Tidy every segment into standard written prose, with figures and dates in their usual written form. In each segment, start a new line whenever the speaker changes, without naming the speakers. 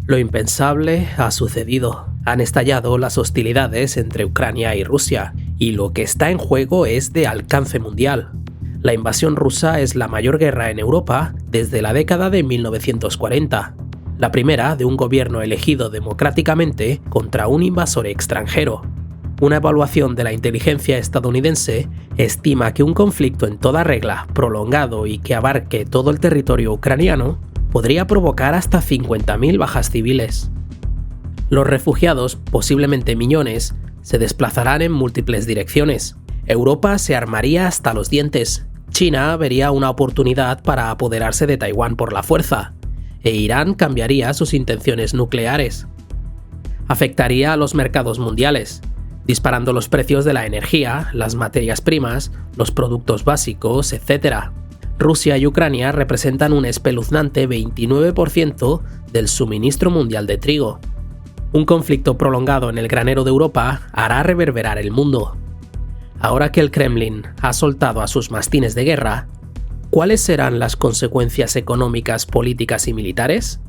Lo impensable ha sucedido. Han estallado las hostilidades entre Ucrania y Rusia, y lo que está en juego es de alcance mundial. La invasión rusa es la mayor guerra en Europa desde la década de 1940, la primera de un gobierno elegido democráticamente contra un invasor extranjero. Una evaluación de la inteligencia estadounidense estima que un conflicto en toda regla, prolongado y que abarque todo el territorio ucraniano, podría provocar hasta 50.000 bajas civiles. Los refugiados, posiblemente millones, se desplazarán en múltiples direcciones. Europa se armaría hasta los dientes. China vería una oportunidad para apoderarse de Taiwán por la fuerza, e Irán cambiaría sus intenciones nucleares. Afectaría a los mercados mundiales, disparando los precios de la energía, las materias primas, los productos básicos, etc. Rusia y Ucrania representan un espeluznante 29% del suministro mundial de trigo. Un conflicto prolongado en el granero de Europa hará reverberar el mundo. Ahora que el Kremlin ha soltado a sus mastines de guerra, ¿cuáles serán las consecuencias económicas, políticas y militares?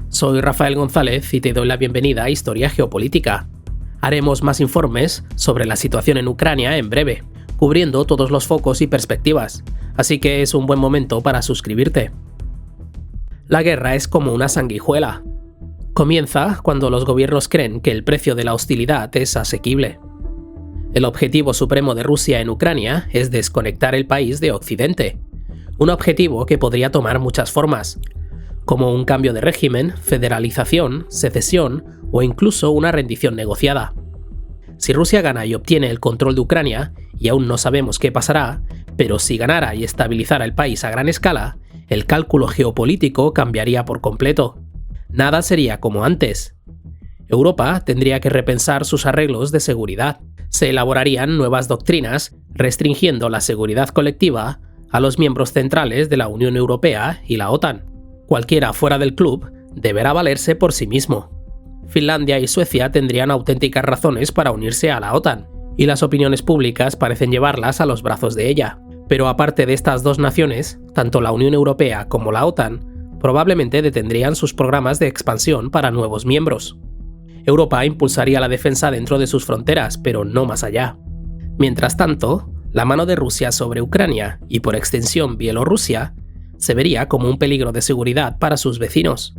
Soy Rafael González y te doy la bienvenida a Historia Geopolítica. Haremos más informes sobre la situación en Ucrania en breve, cubriendo todos los focos y perspectivas, así que es un buen momento para suscribirte. La guerra es como una sanguijuela. Comienza cuando los gobiernos creen que el precio de la hostilidad es asequible. El objetivo supremo de Rusia en Ucrania es desconectar el país de Occidente, un objetivo que podría tomar muchas formas, como un cambio de régimen, federalización, secesión o incluso una rendición negociada. Si Rusia gana y obtiene el control de Ucrania, y aún no sabemos qué pasará, pero si ganara y estabilizara el país a gran escala, el cálculo geopolítico cambiaría por completo. Nada sería como antes. Europa tendría que repensar sus arreglos de seguridad. Se elaborarían nuevas doctrinas restringiendo la seguridad colectiva a los miembros centrales de la Unión Europea y la OTAN. Cualquiera fuera del club deberá valerse por sí mismo. Finlandia y Suecia tendrían auténticas razones para unirse a la OTAN, y las opiniones públicas parecen llevarlas a los brazos de ella. Pero aparte de estas dos naciones, tanto la Unión Europea como la OTAN probablemente detendrían sus programas de expansión para nuevos miembros. Europa impulsaría la defensa dentro de sus fronteras, pero no más allá. Mientras tanto, la mano de Rusia sobre Ucrania, y por extensión Bielorrusia, se vería como un peligro de seguridad para sus vecinos.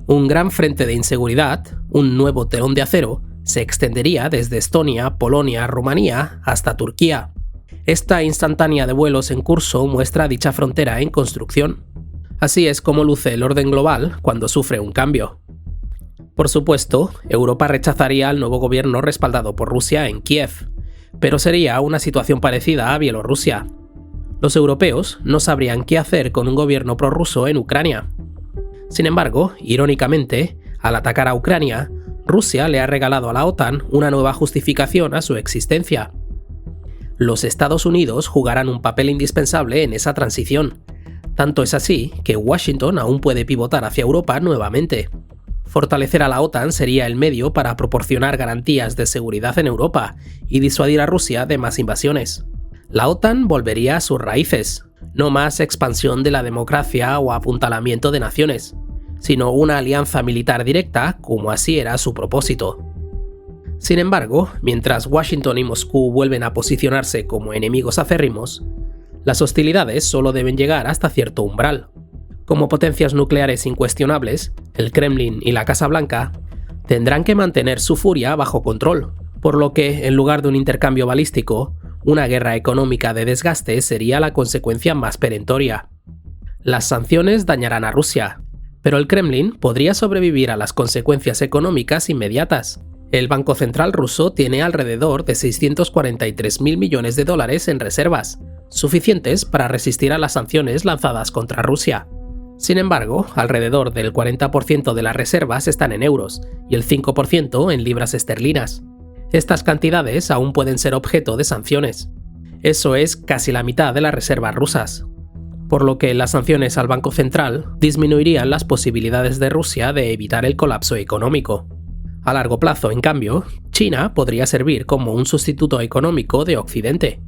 Un gran frente de inseguridad, un nuevo telón de acero, se extendería desde Estonia, Polonia, Rumanía hasta Turquía. Esta instantánea de vuelos en curso muestra dicha frontera en construcción. Así es como luce el orden global cuando sufre un cambio. Por supuesto, Europa rechazaría al nuevo gobierno respaldado por Rusia en Kiev, pero sería una situación parecida a Bielorrusia. Los europeos no sabrían qué hacer con un gobierno prorruso en Ucrania. Sin embargo, irónicamente, al atacar a Ucrania, Rusia le ha regalado a la OTAN una nueva justificación a su existencia. Los Estados Unidos jugarán un papel indispensable en esa transición. Tanto es así que Washington aún puede pivotar hacia Europa nuevamente. Fortalecer a la OTAN sería el medio para proporcionar garantías de seguridad en Europa y disuadir a Rusia de más invasiones. La OTAN volvería a sus raíces, no más expansión de la democracia o apuntalamiento de naciones, sino una alianza militar directa como así era su propósito. Sin embargo, mientras Washington y Moscú vuelven a posicionarse como enemigos acérrimos, las hostilidades solo deben llegar hasta cierto umbral. Como potencias nucleares incuestionables, el Kremlin y la Casa Blanca tendrán que mantener su furia bajo control, por lo que, en lugar de un intercambio balístico, una guerra económica de desgaste sería la consecuencia más perentoria. Las sanciones dañarán a Rusia, pero el Kremlin podría sobrevivir a las consecuencias económicas inmediatas. El Banco Central ruso tiene alrededor de 643.000 millones de dólares en reservas, suficientes para resistir a las sanciones lanzadas contra Rusia. Sin embargo, alrededor del 40% de las reservas están en euros y el 5% en libras esterlinas. Estas cantidades aún pueden ser objeto de sanciones. Eso es casi la mitad de las reservas rusas. Por lo que las sanciones al Banco Central disminuirían las posibilidades de Rusia de evitar el colapso económico. A largo plazo, en cambio, China podría servir como un sustituto económico de Occidente.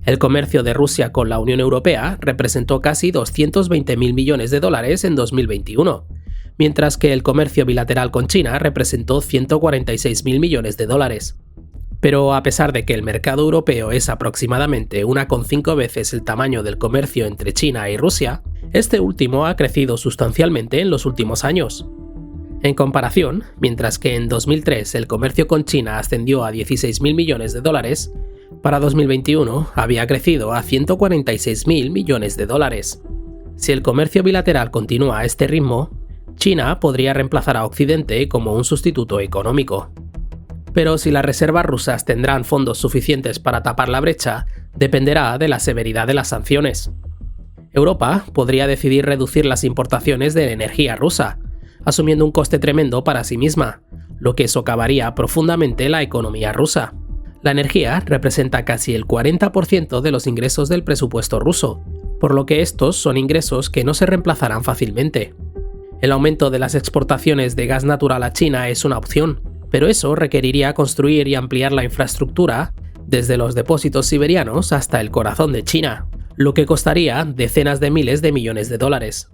El comercio de Rusia con la Unión Europea representó casi 220.000 millones de dólares en 2021, mientras que el comercio bilateral con China representó 146.000 millones de dólares. Pero a pesar de que el mercado europeo es aproximadamente 1,5 veces el tamaño del comercio entre China y Rusia, este último ha crecido sustancialmente en los últimos años. En comparación, mientras que en 2003 el comercio con China ascendió a 16.000 millones de dólares, para 2021 había crecido a 146.000 millones de dólares. Si el comercio bilateral continúa a este ritmo, China podría reemplazar a Occidente como un sustituto económico. Pero si las reservas rusas tendrán fondos suficientes para tapar la brecha, dependerá de la severidad de las sanciones. Europa podría decidir reducir las importaciones de energía rusa, asumiendo un coste tremendo para sí misma, lo que socavaría profundamente la economía rusa. La energía representa casi el 40% de los ingresos del presupuesto ruso, por lo que estos son ingresos que no se reemplazarán fácilmente. El aumento de las exportaciones de gas natural a China es una opción, pero eso requeriría construir y ampliar la infraestructura desde los depósitos siberianos hasta el corazón de China, lo que costaría decenas de miles de millones de dólares.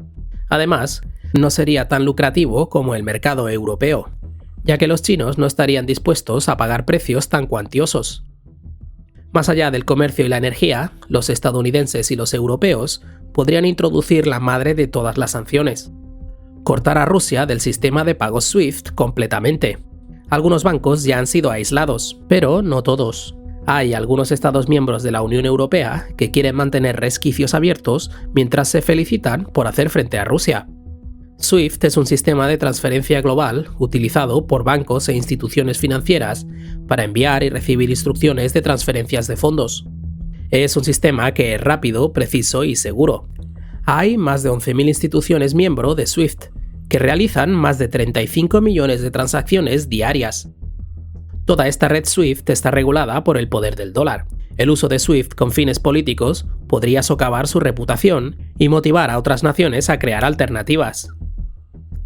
Además, no sería tan lucrativo como el mercado europeo, ya que los chinos no estarían dispuestos a pagar precios tan cuantiosos. Más allá del comercio y la energía, los estadounidenses y los europeos podrían introducir la madre de todas las sanciones: cortar a Rusia del sistema de pagos SWIFT completamente. Algunos bancos ya han sido aislados, pero no todos. Hay algunos Estados miembros de la Unión Europea que quieren mantener resquicios abiertos mientras se felicitan por hacer frente a Rusia. SWIFT es un sistema de transferencia global utilizado por bancos e instituciones financieras para enviar y recibir instrucciones de transferencias de fondos. Es un sistema que es rápido, preciso y seguro. Hay más de 11.000 instituciones miembro de SWIFT, que realizan más de 35 millones de transacciones diarias. Toda esta red SWIFT está regulada por el poder del dólar. El uso de SWIFT con fines políticos podría socavar su reputación y motivar a otras naciones a crear alternativas.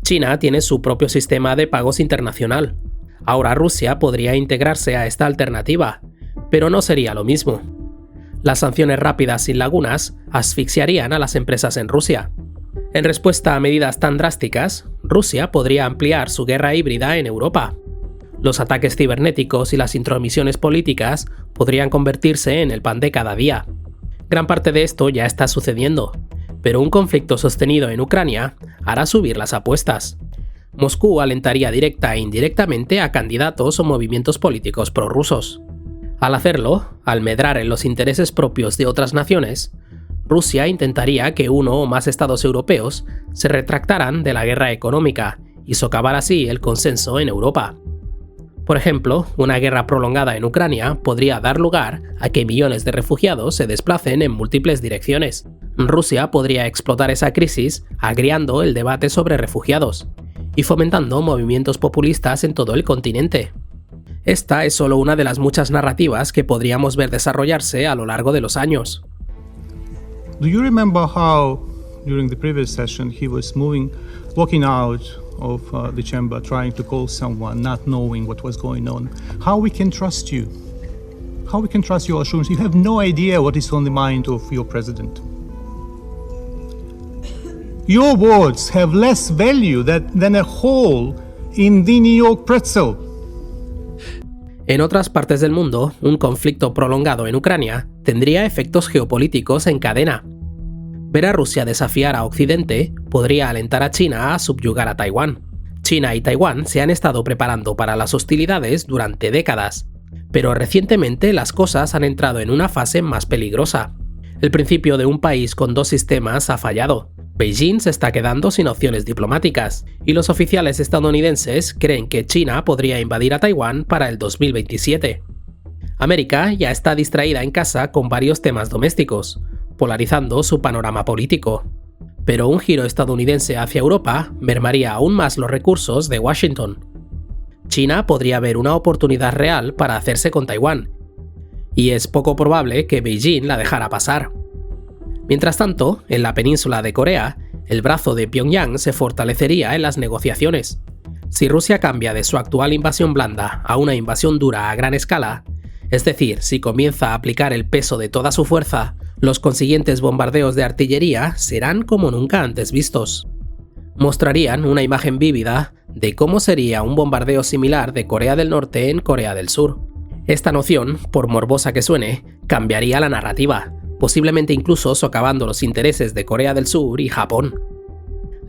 China tiene su propio sistema de pagos internacional. Ahora Rusia podría integrarse a esta alternativa, pero no sería lo mismo. Las sanciones rápidas sin lagunas asfixiarían a las empresas en Rusia. En respuesta a medidas tan drásticas, Rusia podría ampliar su guerra híbrida en Europa. Los ataques cibernéticos y las intromisiones políticas podrían convertirse en el pan de cada día. Gran parte de esto ya está sucediendo, pero un conflicto sostenido en Ucrania hará subir las apuestas. Moscú alentaría directa e indirectamente a candidatos o movimientos políticos prorrusos. Al hacerlo, al medrar en los intereses propios de otras naciones, Rusia intentaría que uno o más estados europeos se retractaran de la guerra económica y socavar así el consenso en Europa. Por ejemplo, una guerra prolongada en Ucrania podría dar lugar a que millones de refugiados se desplacen en múltiples direcciones. Rusia podría explotar esa crisis agriando el debate sobre refugiados y fomentando movimientos populistas en todo el continente. Esta es solo una de las muchas narrativas que podríamos ver desarrollarse a lo largo de los años.
Do you remember how, during the previous session, he was walking out of the chamber, trying to call someone, not knowing what was going on? How we can trust you? How we can trust your assurance? You have no idea what is on the mind of your president. Your words have less value than a hole in the New York pretzel.
En otras partes del mundo, un conflicto prolongado en Ucrania tendría efectos geopolíticos en cadena. Ver a Rusia desafiar a Occidente podría alentar a China a subyugar a Taiwán. China y Taiwán se han estado preparando para las hostilidades durante décadas, pero recientemente las cosas han entrado en una fase más peligrosa. El principio de un país con dos sistemas ha fallado. Beijing se está quedando sin opciones diplomáticas, y los oficiales estadounidenses creen que China podría invadir a Taiwán para el 2027. América ya está distraída en casa con varios temas domésticos, polarizando su panorama político. Pero un giro estadounidense hacia Europa mermaría aún más los recursos de Washington. China podría ver una oportunidad real para hacerse con Taiwán, y es poco probable que Beijing la dejara pasar. Mientras tanto, en la península de Corea, el brazo de Pyongyang se fortalecería en las negociaciones. Si Rusia cambia de su actual invasión blanda a una invasión dura a gran escala, es decir, si comienza a aplicar el peso de toda su fuerza, los consiguientes bombardeos de artillería serán como nunca antes vistos. mostrarían una imagen vívida de cómo sería un bombardeo similar de Corea del Norte en Corea del Sur. Esta noción, por morbosa que suene, cambiaría la narrativa, posiblemente incluso socavando los intereses de Corea del Sur y Japón.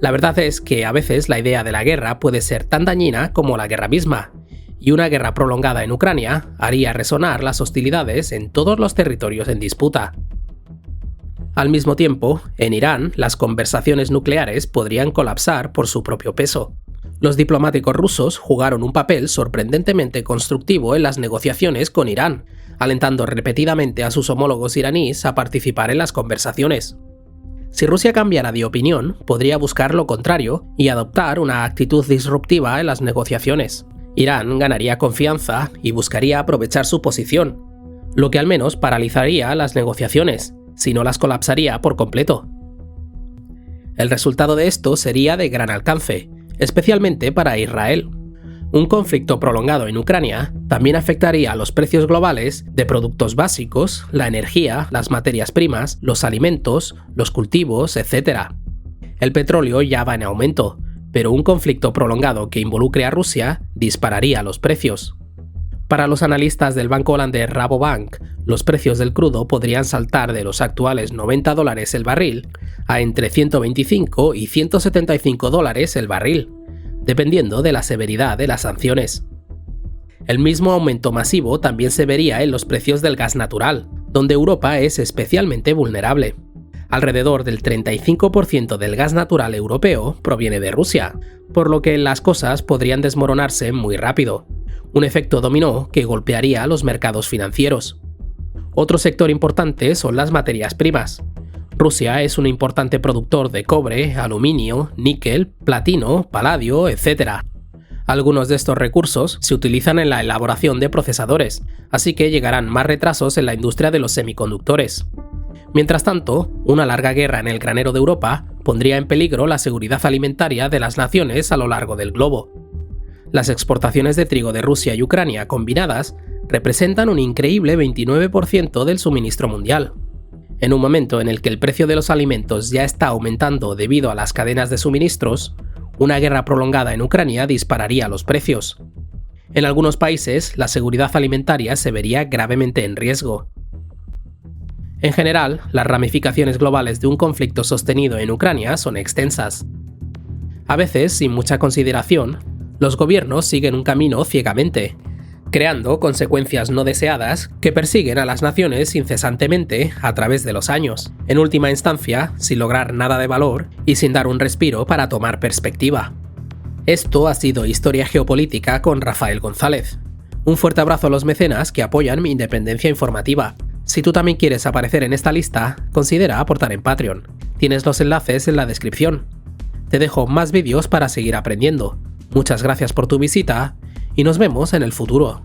La verdad es que a veces la idea de la guerra puede ser tan dañina como la guerra misma, y una guerra prolongada en Ucrania haría resonar las hostilidades en todos los territorios en disputa. Al mismo tiempo, en Irán, las conversaciones nucleares podrían colapsar por su propio peso. Los diplomáticos rusos jugaron un papel sorprendentemente constructivo en las negociaciones con Irán, alentando repetidamente a sus homólogos iraníes a participar en las conversaciones. Si Rusia cambiara de opinión, podría buscar lo contrario y adoptar una actitud disruptiva en las negociaciones. Irán ganaría confianza y buscaría aprovechar su posición, lo que al menos paralizaría las negociaciones, si no las colapsaría por completo. El resultado de esto sería de gran alcance, especialmente para Israel. Un conflicto prolongado en Ucrania también afectaría a los precios globales de productos básicos, la energía, las materias primas, los alimentos, los cultivos, etc. El petróleo ya va en aumento, pero un conflicto prolongado que involucre a Rusia dispararía los precios. Para los analistas del banco holandés Rabobank, los precios del crudo podrían saltar de los actuales $90 el barril a entre 125 y 175 dólares el barril, dependiendo de la severidad de las sanciones. El mismo aumento masivo también se vería en los precios del gas natural, donde Europa es especialmente vulnerable. Alrededor del 35% del gas natural europeo proviene de Rusia, por lo que las cosas podrían desmoronarse muy rápido. Un efecto dominó que golpearía a los mercados financieros. Otro sector importante son las materias primas. Rusia es un importante productor de cobre, aluminio, níquel, platino, paladio, etc. Algunos de estos recursos se utilizan en la elaboración de procesadores, así que llegarán más retrasos en la industria de los semiconductores. Mientras tanto, una larga guerra en el granero de Europa pondría en peligro la seguridad alimentaria de las naciones a lo largo del globo. Las exportaciones de trigo de Rusia y Ucrania combinadas representan un increíble 29% del suministro mundial. En un momento en el que el precio de los alimentos ya está aumentando debido a las cadenas de suministros, una guerra prolongada en Ucrania dispararía los precios. En algunos países, la seguridad alimentaria se vería gravemente en riesgo. En general, las ramificaciones globales de un conflicto sostenido en Ucrania son extensas. A veces, sin mucha consideración, los gobiernos siguen un camino ciegamente, creando consecuencias no deseadas que persiguen a las naciones incesantemente a través de los años, en última instancia, sin lograr nada de valor y sin dar un respiro para tomar perspectiva. Esto ha sido Historia Geopolítica con Rafael González. Un fuerte abrazo a los mecenas que apoyan mi independencia informativa. Si tú también quieres aparecer en esta lista, considera aportar en Patreon. Tienes los enlaces en la descripción. Te dejo más vídeos para seguir aprendiendo. Muchas gracias por tu visita y nos vemos en el futuro.